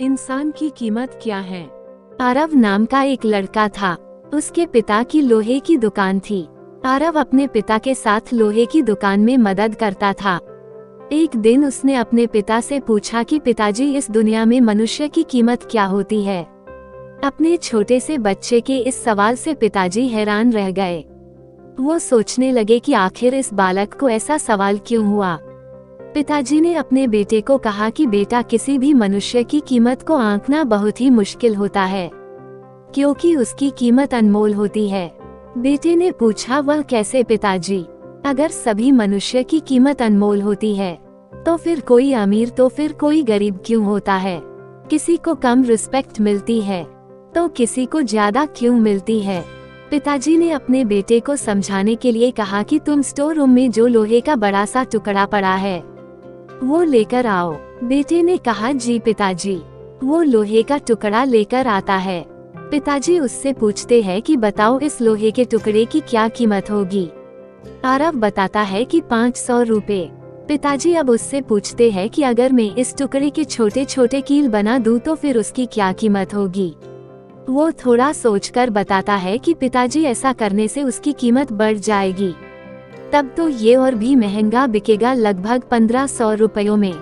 इंसान की कीमत क्या है। आरव नाम का एक लड़का था। उसके पिता की लोहे की दुकान थी। आरव अपने पिता के साथ लोहे की दुकान में मदद करता था। एक दिन उसने अपने पिता से पूछा कि पिताजी, इस दुनिया में मनुष्य की कीमत क्या होती है। अपने छोटे से बच्चे के इस सवाल से पिताजी हैरान रह गए। वो सोचने लगे कि आखिर इस बालक को ऐसा सवाल क्यों हुआ। पिताजी ने अपने बेटे को कहा कि बेटा, किसी भी मनुष्य की कीमत को आंकना बहुत ही मुश्किल होता है, क्योंकि उसकी कीमत अनमोल होती है। बेटे ने पूछा, वह कैसे पिताजी? अगर सभी मनुष्य की कीमत अनमोल होती है तो फिर कोई अमीर तो फिर कोई गरीब क्यों होता है? किसी को कम रिस्पेक्ट मिलती है तो किसी को ज्यादा क्यों मिलती है? पिताजी ने अपने बेटे को समझाने के लिए कहा कि तुम स्टोर रूम में जो लोहे का बड़ा सा टुकड़ा पड़ा है वो लेकर आओ। बेटे ने कहा, जी पिताजी। वो लोहे का टुकड़ा लेकर आता है। पिताजी उससे पूछते हैं कि बताओ, इस लोहे के टुकड़े की क्या कीमत होगी। आरव बताता है कि 500 रुपए। पिताजी अब उससे पूछते हैं कि अगर मैं इस टुकड़े के छोटे छोटे कील बना दूं तो फिर उसकी क्या कीमत होगी। वो थोड़ा सोचकर बताता है कि पिताजी, ऐसा करने से उसकी कीमत बढ़ जाएगी, तब तो ये और भी महंगा बिकेगा, लगभग 1500 रुपयों में।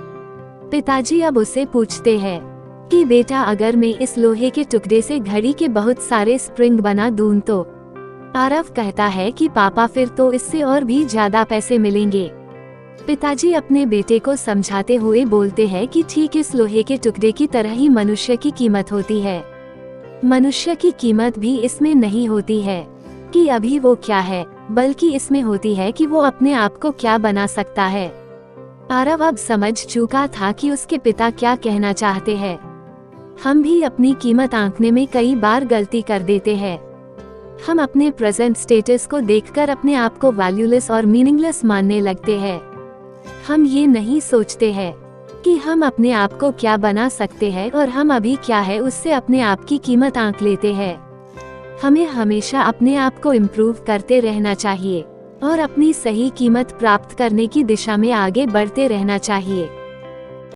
पिताजी अब उसे पूछते हैं कि बेटा, अगर मैं इस लोहे के टुकड़े से घड़ी के बहुत सारे स्प्रिंग बना दूं तो? आरव कहता है कि पापा, फिर तो इससे और भी ज्यादा पैसे मिलेंगे। पिताजी अपने बेटे को समझाते हुए बोलते हैं कि ठीक इस लोहे के टुकड़े की तरह ही मनुष्य की कीमत होती है। मनुष्य की कीमत भी इसमें नहीं होती है कि अभी वो क्या है, बल्कि इसमें होती है कि वो अपने आप को क्या बना सकता है। आरव अब समझ चुका था कि उसके पिता क्या कहना चाहते हैं। हम भी अपनी कीमत आंकने में कई बार गलती कर देते हैं। हम अपने प्रेजेंट स्टेटस को देखकर अपने आप को वैल्यूलेस और मीनिंगलेस मानने लगते हैं। हम ये नहीं सोचते हैं कि हम अपने आप को क्या बना सकते हैं और हम अभी क्या है उससे अपने आप की कीमत आंक लेते हैं। हमें हमेशा अपने आप को इम्प्रूव करते रहना चाहिए और अपनी सही कीमत प्राप्त करने की दिशा में आगे बढ़ते रहना चाहिए।